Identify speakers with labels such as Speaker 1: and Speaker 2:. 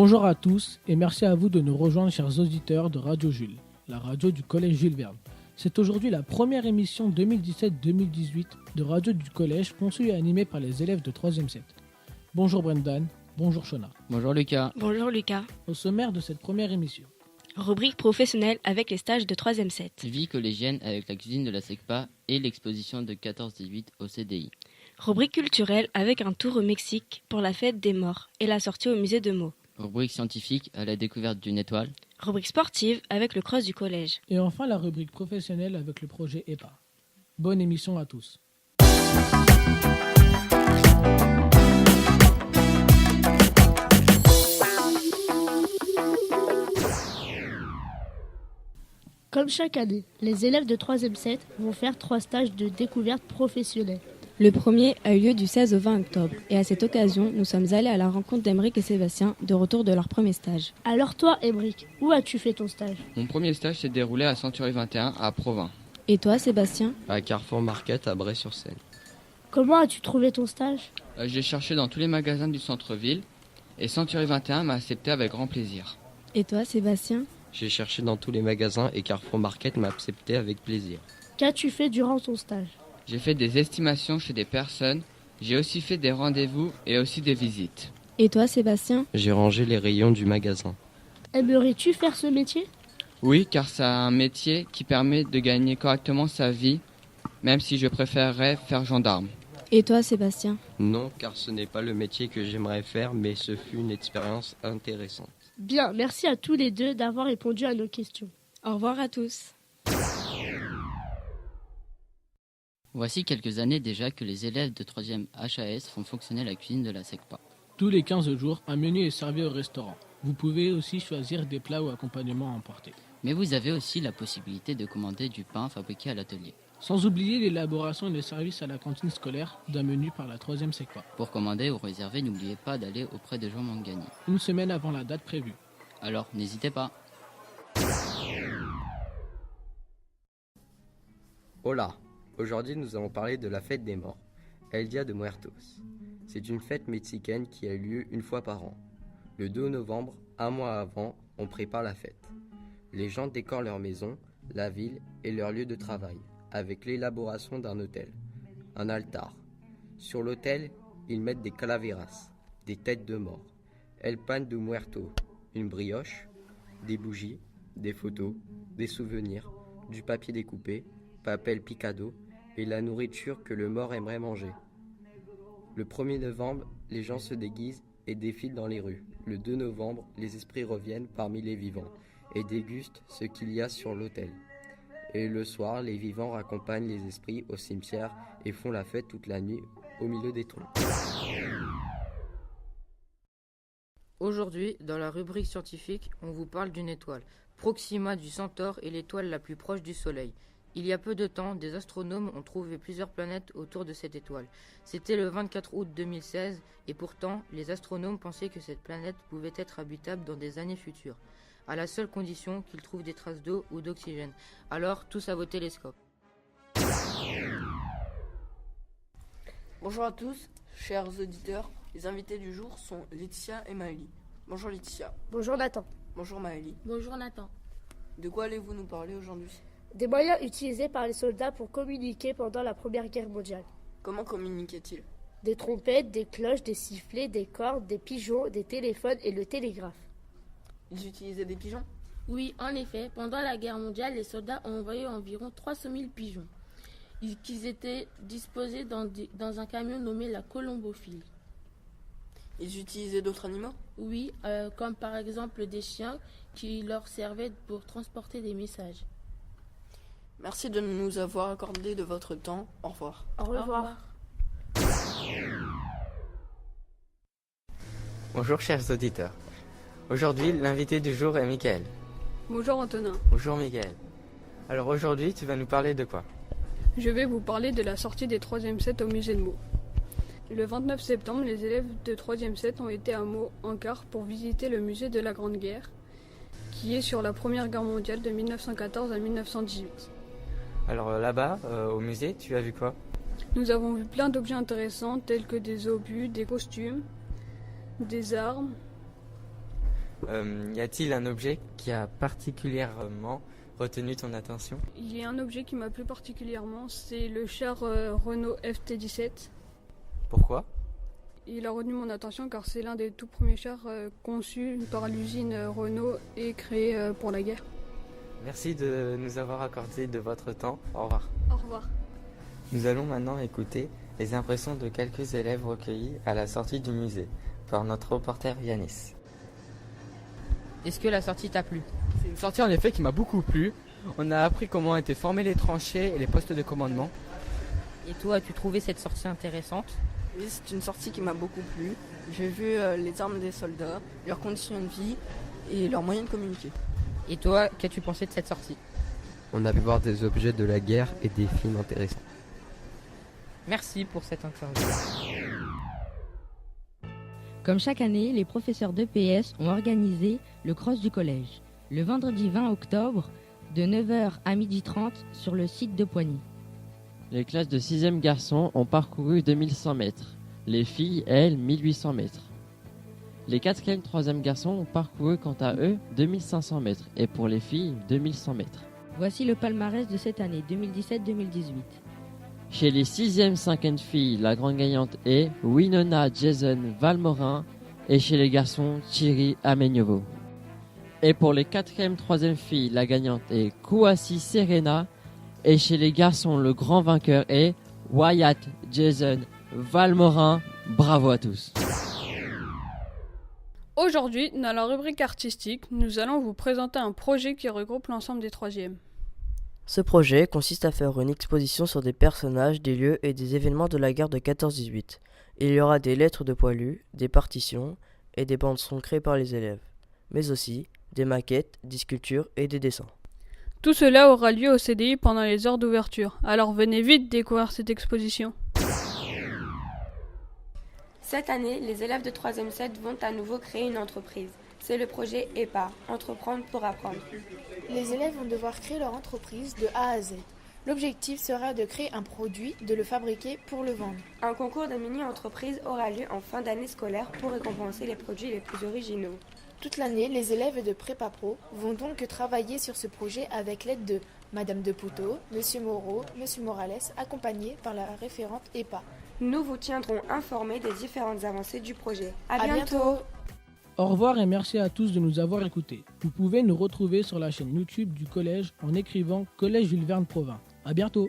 Speaker 1: Bonjour à tous et merci à vous de nous rejoindre, chers auditeurs de Radio Jules, la radio du collège Jules Verne. C'est aujourd'hui la première émission 2017-2018 de Radio du collège conçue et animée par les élèves de 3e 7. Bonjour Brendan, bonjour Shona.
Speaker 2: Bonjour Lucas.
Speaker 3: Bonjour Lucas.
Speaker 1: Au sommaire de cette première émission.
Speaker 3: Rubrique professionnelle avec les stages de 3e 7.
Speaker 2: Vie collégienne avec la cuisine de la SECPA et l'exposition de 14-18 au CDI.
Speaker 3: Rubrique culturelle avec un tour au Mexique pour la fête des morts et la sortie au musée de Meaux.
Speaker 2: Rubrique scientifique à la découverte d'une étoile.
Speaker 3: Rubrique sportive avec le cross du collège.
Speaker 1: Et enfin la rubrique professionnelle avec le projet EPA. Bonne émission à tous.
Speaker 4: Comme chaque année, les élèves de 3e 7 vont faire 3 stages de découverte professionnelle.
Speaker 5: Le premier a eu lieu du 16 au 20 octobre et à cette occasion, nous sommes allés à la rencontre d'Emeric et Sébastien de retour de leur premier stage.
Speaker 4: Alors toi, Emeric, où as-tu fait ton stage?
Speaker 6: Mon premier stage s'est déroulé à Century 21 à Provins.
Speaker 5: Et toi, Sébastien?
Speaker 7: À Carrefour Market à Bray-sur-Seine.
Speaker 4: Comment as-tu trouvé ton stage?
Speaker 6: J'ai cherché dans tous les magasins du centre-ville et Century 21 m'a accepté avec grand plaisir.
Speaker 5: Et toi, Sébastien?
Speaker 7: J'ai cherché dans tous les magasins et Carrefour Market m'a accepté avec plaisir.
Speaker 4: Qu'as-tu fait durant ton stage?
Speaker 6: J'ai fait des estimations chez des personnes, j'ai aussi fait des rendez-vous et aussi des visites.
Speaker 5: Et toi, Sébastien?
Speaker 7: J'ai rangé les rayons du magasin.
Speaker 4: Aimerais-tu faire ce métier?
Speaker 6: Oui, car c'est un métier qui permet de gagner correctement sa vie, même si je préférerais faire gendarme.
Speaker 5: Et toi, Sébastien?
Speaker 7: Non, car ce n'est pas le métier que j'aimerais faire, mais ce fut une expérience intéressante.
Speaker 4: Bien, merci à tous les deux d'avoir répondu à nos questions.
Speaker 5: Au revoir à tous.
Speaker 2: Voici quelques années déjà que les élèves de 3e HAS font fonctionner la cuisine de la SECPA.
Speaker 1: Tous les 15 jours, un menu est servi au restaurant. Vous pouvez aussi choisir des plats ou accompagnements à emporter.
Speaker 2: Mais vous avez aussi la possibilité de commander du pain fabriqué à l'atelier.
Speaker 1: Sans oublier l'élaboration et le service à la cantine scolaire d'un menu par la 3e SECPA.
Speaker 2: Pour commander ou réserver, n'oubliez pas d'aller auprès de Jean Mangani.
Speaker 1: Une semaine avant la date prévue.
Speaker 2: Alors, n'hésitez pas.
Speaker 7: Hola, aujourd'hui nous allons parler de la fête des morts, El Día de Muertos. C'est une fête mexicaine qui a lieu une fois par an. Le 2 novembre, un mois avant, on prépare la fête. Les gens décorent leur maison, la ville et leur lieu de travail, avec l'élaboration d'un autel, un altar. Sur l'autel, ils mettent des calaveras, des têtes de mort, el pan de muerto, une brioche, des bougies, des photos, des souvenirs, du papier découpé, papel picado et la nourriture que le mort aimerait manger. Le 1er novembre, les gens se déguisent et défilent dans les rues. Le 2 novembre, les esprits reviennent parmi les vivants et dégustent ce qu'il y a sur l'autel. Et le soir, les vivants raccompagnent les esprits au cimetière et font la fête toute la nuit au milieu des tombes.
Speaker 8: Aujourd'hui, dans la rubrique scientifique, on vous parle d'une étoile. Proxima du Centaure est l'étoile la plus proche du Soleil. Il y a peu de temps, des astronomes ont trouvé plusieurs planètes autour de cette étoile. C'était le 24 août 2016 et pourtant, les astronomes pensaient que cette planète pouvait être habitable dans des années futures, à la seule condition qu'ils trouvent des traces d'eau ou d'oxygène. Alors, tous à vos télescopes.
Speaker 9: Bonjour à tous, chers auditeurs. Les invités du jour sont Laetitia et Maëlie. Bonjour Laetitia.
Speaker 4: Bonjour Nathan.
Speaker 9: Bonjour Maëlie.
Speaker 5: Bonjour Nathan.
Speaker 9: De quoi allez-vous nous parler aujourd'hui?
Speaker 4: Des moyens utilisés par les soldats pour communiquer pendant la Première Guerre mondiale.
Speaker 9: Comment communiquaient-ils?
Speaker 4: Des trompettes, des cloches, des sifflets, des cordes, des pigeons, des téléphones et le télégraphe.
Speaker 9: Ils utilisaient des pigeons?
Speaker 10: Oui, en effet, pendant la guerre mondiale, les soldats ont envoyé environ 300 000 pigeons, qui étaient disposés dans un camion nommé la colombophile.
Speaker 9: Ils utilisaient d'autres animaux?
Speaker 10: Oui, comme par exemple des chiens qui leur servaient pour transporter des messages.
Speaker 9: Merci de nous avoir accordé de votre temps. Au revoir.
Speaker 4: Au revoir.
Speaker 11: Bonjour chers auditeurs. Aujourd'hui, l'invité du jour est Mickaël.
Speaker 12: Bonjour Antonin.
Speaker 11: Bonjour Mickaël. Alors aujourd'hui, tu vas nous parler de quoi?
Speaker 12: Je vais vous parler de la sortie des 3e 7 au musée de Meaux. Le 29 septembre, les élèves de 3e 7 ont été à Meaux en car pour visiter le musée de la Grande Guerre, qui est sur la Première Guerre mondiale de 1914 à 1918.
Speaker 11: Alors là-bas, au musée, tu as vu quoi?
Speaker 12: Nous avons vu plein d'objets intéressants tels que des obus, des costumes, des armes,
Speaker 11: Y a-t-il un objet qui a particulièrement retenu ton attention?
Speaker 12: Il y a un objet qui m'a plu particulièrement, c'est le char Renault FT17.
Speaker 11: Pourquoi?
Speaker 12: Il a retenu mon attention car c'est l'un des tout premiers chars conçus par l'usine Renault et créé pour la guerre.
Speaker 11: Merci de nous avoir accordé de votre temps. Au revoir.
Speaker 12: Au revoir.
Speaker 11: Nous allons maintenant écouter les impressions de quelques élèves recueillis à la sortie du musée par notre reporter Yanis.
Speaker 8: Est-ce que la sortie t'a plu?
Speaker 6: C'est une sortie en effet qui m'a beaucoup plu. On a appris comment étaient formées les tranchées et les postes de commandement.
Speaker 8: Et toi, as-tu trouvé cette sortie intéressante?
Speaker 9: Oui, c'est une sortie qui m'a beaucoup plu. J'ai vu les armes des soldats, leurs conditions de vie et leurs moyens de communiquer.
Speaker 8: Et toi, qu'as-tu pensé de cette sortie?
Speaker 7: On a pu voir des objets de la guerre et des films intéressants.
Speaker 8: Merci pour cette interview.
Speaker 13: Comme chaque année, les professeurs d'EPS ont organisé le cross du collège, le vendredi 20 octobre, de 9h à 12h30 sur le site de Poigny.
Speaker 14: Les classes de 6e garçons ont parcouru 2100 mètres, les filles, elles, 1800 mètres. Les 4e, 3e garçons ont parcouru quant à eux 2500 mètres et pour les filles, 2100 mètres.
Speaker 13: Voici le palmarès de cette année 2017-2018.
Speaker 14: Chez les 6e, 5e filles, la grande gagnante est Winona Jason Valmorin et chez les garçons, Thierry Amenyovo. Et pour les 4e, 3e filles, la gagnante est Kouassi Serena et chez les garçons, le grand vainqueur est Wyatt Jason Valmorin. Bravo à tous.
Speaker 12: Aujourd'hui, dans la rubrique artistique, nous allons vous présenter un projet qui regroupe l'ensemble des 3e.
Speaker 15: Ce projet consiste à faire une exposition sur des personnages, des lieux et des événements de la guerre de 14-18. Il y aura des lettres de poilus, des partitions et des bandes son créées par les élèves, mais aussi des maquettes, des sculptures et des dessins.
Speaker 12: Tout cela aura lieu au CDI pendant les heures d'ouverture, alors venez vite découvrir cette exposition.
Speaker 3: Cette année, les élèves de 3e 7 vont à nouveau créer une entreprise. C'est le projet EPA, Entreprendre pour apprendre.
Speaker 16: Les élèves vont devoir créer leur entreprise de A à Z. L'objectif sera de créer un produit, de le fabriquer pour le vendre.
Speaker 3: Un concours de mini-entreprise aura lieu en fin d'année scolaire pour récompenser les produits les plus originaux.
Speaker 16: Toute l'année, les élèves de Prépa Pro vont donc travailler sur ce projet avec l'aide de Madame de Poutot, Monsieur Moreau, Monsieur Morales, accompagnés par la référente EPA.
Speaker 3: Nous vous tiendrons informés des différentes avancées du projet. À bientôt.
Speaker 1: Au revoir et merci à tous de nous avoir écoutés. Vous pouvez nous retrouver sur la chaîne YouTube du collège en écrivant Collège Jules Verne Provins. À bientôt.